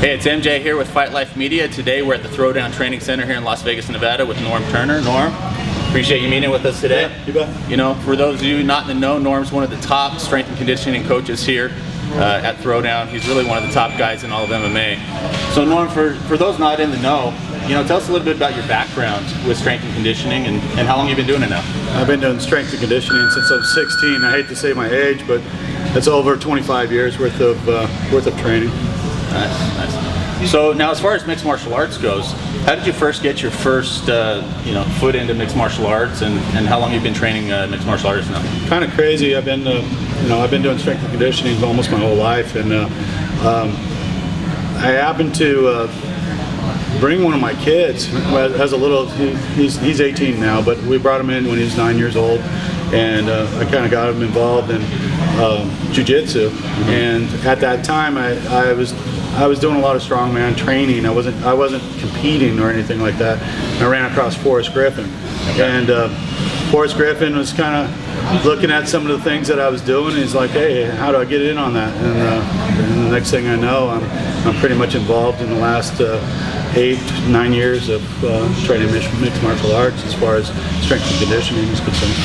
Hey, it's MJ here with Fight Life Media. Today we're at the Throwdown Training Center here in Las Vegas, Nevada with Norm Turner. Norm, appreciate you meeting with us today. Yeah, you bet. You know, for those of you not in the know, Norm's one of the top strength and conditioning coaches here at Throwdown. He's really one of the top guys in all of MMA. So Norm, for those not in the know, you know, tell us a little bit about your background with strength and conditioning and how long you've been doing it now. I've been doing strength and conditioning since I was 16. I hate to say my age, but it's over 25 years worth of training. Nice. So now, as far as mixed martial arts goes, how did you first get your first, foot into mixed martial arts, and how long have you been training mixed martial artists now? Kind of crazy. I've been doing strength and conditioning almost my whole life, and I happened to bring one of my kids as a little. He's 18 now, but we brought him in when he was 9 years old, and I kind of got him involved in jiu-jitsu. And at that time, I was doing a lot of strongman training. I wasn't competing or anything like that. I ran across Forrest Griffin, and Forrest Griffin was kind of looking at some of the things that I was doing. And he's like, "Hey, how do I get in on that?" And the next thing I know, I'm pretty much involved in the last 8-9 years of training mixed martial arts as far as strength and conditioning is concerned.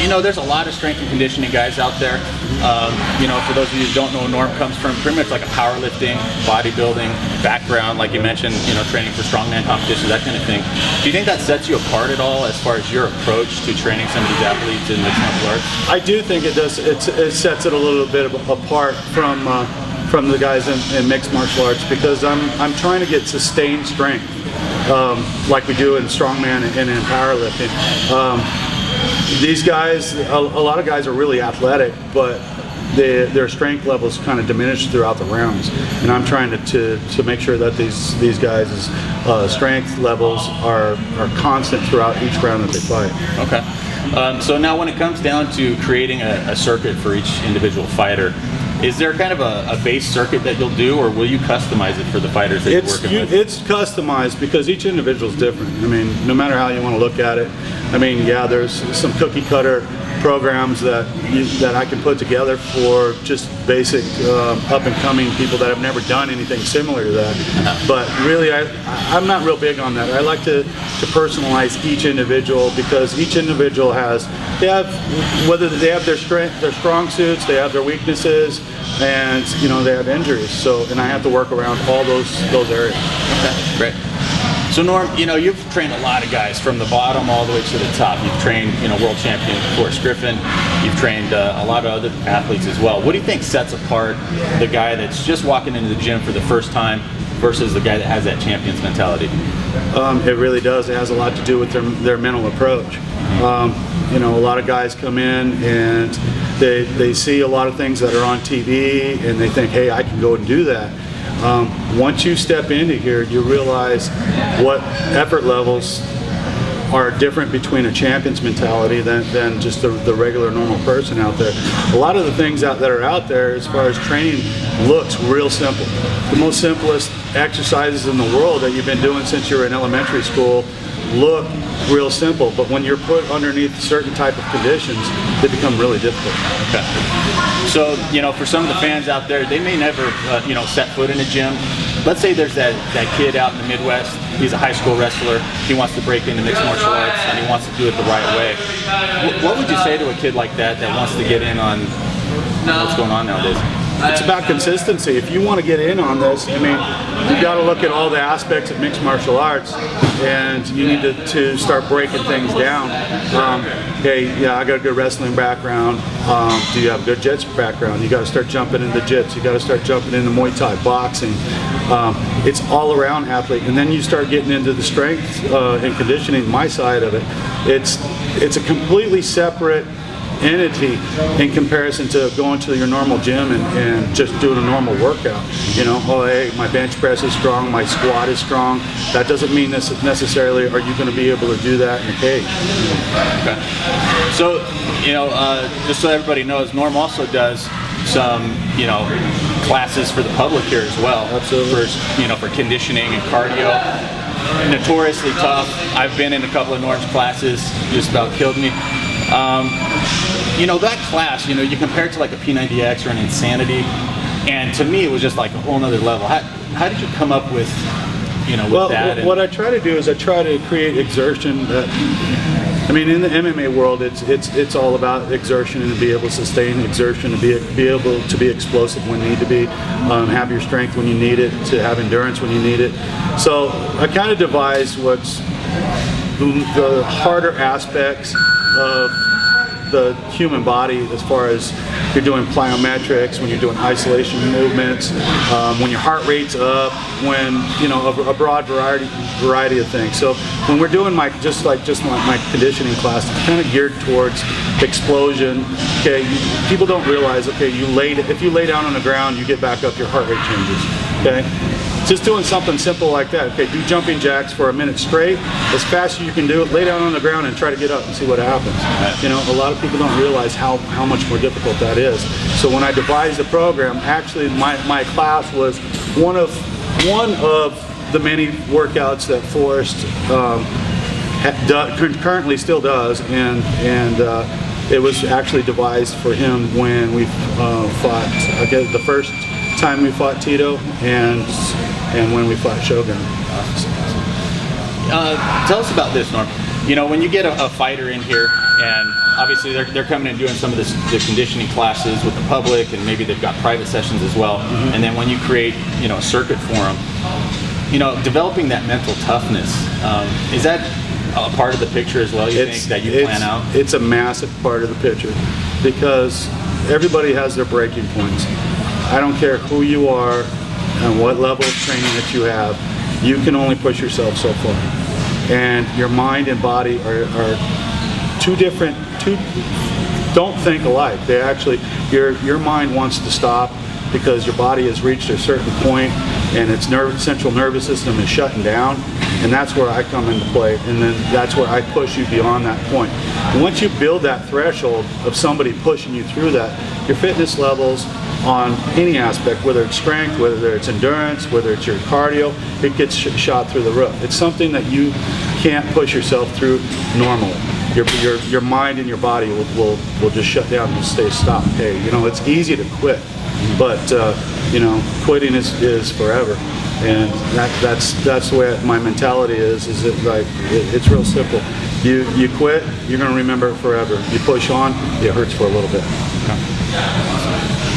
Now, there's a lot of strength and conditioning guys out there. For those of you who don't know, Norm comes from pretty much like a powerlifting, bodybuilding background, like you mentioned, training for strongman competitions, that kind of thing. Do you think that sets you apart at all as far as your approach to training some of these athletes in mixed martial arts? I do think it does. It sets it a little bit apart from the guys in mixed martial arts, because I'm trying to get sustained strength, like we do in strongman and in powerlifting. These guys, a lot of guys are really athletic, but their strength levels kind of diminish throughout the rounds, and I'm trying to make sure that these guys' strength levels are constant throughout each round that they fight. Okay. So now, when it comes down to creating a circuit for each individual fighter, is there kind of a base circuit that you'll do, or will you customize it for the fighters that you're working with? It's customized because each individual is different. I mean, no matter how you want to look at it. I mean, yeah, there's some cookie cutter programs that I can put together for just basic up and coming people that have never done anything similar to that. But really, I'm not real big on that. I like to personalize each individual, because each individual whether they have their strength, their strong suits, they have their weaknesses, and they have injuries. And I have to work around all those areas. Okay, great. So Norm, you've trained a lot of guys from the bottom all the way to the top. You've trained, world champion Forrest Griffin. You've trained a lot of other athletes as well. What do you think sets apart the guy that's just walking into the gym for the first time versus the guy that has that champion's mentality? It really does. It has a lot to do with their mental approach. A lot of guys come in and they see a lot of things that are on TV, and they think, hey, I can go and do that. Once you step into here, you realize what effort levels are different between a champion's mentality than just the regular normal person out there. A lot of the things that are out there as far as training looks real simple. The most simplest exercises in the world that you've been doing since you were in elementary school look real simple, but when you're put underneath certain type of conditions, they become really difficult. Okay. So, for some of the fans out there, they may never, set foot in a gym. Let's say there's that kid out in the Midwest. He's a high school wrestler. He wants to break into mixed martial arts, and he wants to do it the right way. What would you say to a kid like that wants to get in on what's going on nowadays? It's about consistency. If you want to get in on this, I mean, you've got to look at all the aspects of mixed martial arts, and you need to start breaking things down. Hey, yeah, I got a good wrestling background. Do you have a good jiu-jitsu background? You got to start jumping into jiu-jitsu. You got to start jumping into Muay Thai, boxing. It's all around athlete, and then you start getting into the strength and conditioning. My side of it, it's a completely separate entity in comparison to going to your normal gym and just doing a normal workout. Hey, my bench press is strong, my squat is strong. That doesn't mean necessarily are you going to be able to do that in a cage. Okay. So, just so everybody knows, Norm also does some, classes for the public here as well. Absolutely. For conditioning and cardio. Notoriously tough. I've been in a couple of Norm's classes, just about killed me. That class, you compare it to like a P90X or an Insanity. And to me, it was just like a whole nother level. How did you come up with, with well, that? What I try to do is I try to create exertion that, I mean, in the MMA world, it's all about exertion and to be able to sustain exertion, to be able to be explosive when need to be, have your strength when you need it, to have endurance when you need it. So I kind of devised what's the harder aspects of the human body, as far as you're doing plyometrics, when you're doing isolation movements, when your heart rate's up, when a broad variety of things. So when we're doing my conditioning class, it's kind of geared towards explosion. Okay, people don't realize. Okay, if you lay down on the ground, you get back up, your heart rate changes. Okay. Just doing something simple like that. Okay, do jumping jacks for a minute straight, as fast as you can do it. Lay down on the ground and try to get up and see what happens. A lot of people don't realize how much more difficult that is. So when I devised the program, actually my class was one of the many workouts that Forrest currently still does, and it was actually devised for him when we fought. Okay, the first time we fought Tito and when we fought Shogun. Tell us about this, Norm. When you get a fighter in here, and obviously they're coming and doing some of the conditioning classes with the public, and maybe they've got private sessions as well. Mm-hmm. And then when you create, a circuit for them, developing that mental toughness, is that a part of the picture as well? You think that you plan out? It's a massive part of the picture, because everybody has their breaking points. I don't care who you are and what level of training that you have, you can only push yourself so far. And your mind and body are don't think alike. They actually, your mind wants to stop because your body has reached a certain point and its central nervous system is shutting down, and that's where I come into play, and then that's where I push you beyond that point. And once you build that threshold of somebody pushing you through that, your fitness levels on any aspect, whether it's strength, whether it's endurance, whether it's your cardio, it gets shot through the roof. It's something that you can't push yourself through normally. Your mind and your body will just shut down and stay stopped. Hey, it's easy to quit, but quitting is forever. And that's the way my mentality is it's real simple. You quit, you're going to remember it forever. You push on, it hurts for a little bit. Okay.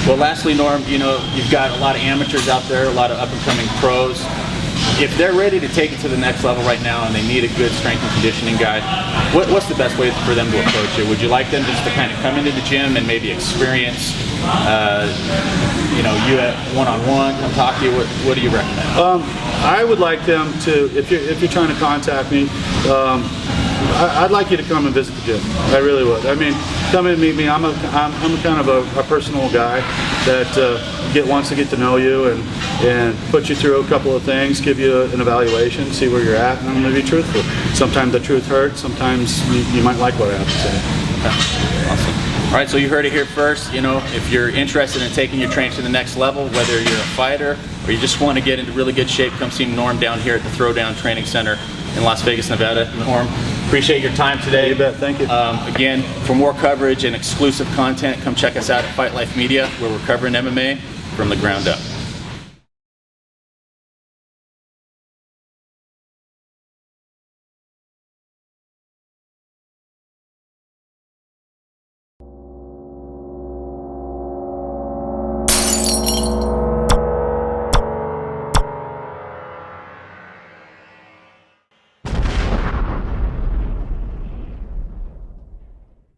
Well, lastly, Norm, you've got a lot of amateurs out there, a lot of up-and-coming pros. If they're ready to take it to the next level right now and they need a good strength and conditioning guy, what's the best way for them to approach it? Would you like them just to kind of come into the gym and maybe experience, you at one-on-one, come talk to you? What do you recommend? I would like them to, if you're trying to contact me, I'd like you to come and visit the gym. I really would. I mean, come and meet me. I'm kind of a personal guy that wants to get to know you and put you through a couple of things, give you an evaluation, see where you're at, and I'm going to be truthful. Sometimes the truth hurts. Sometimes you might like what I have to say. Okay. Awesome. All right, so you heard it here first. If you're interested in taking your training to the next level, whether you're a fighter or you just want to get into really good shape, come see Norm down here at the Throwdown Training Center in Las Vegas, Nevada. Norm, appreciate your time today. You bet, thank you. Again, for more coverage and exclusive content, come check us out at Fight Life Media, where we're covering MMA from the ground up.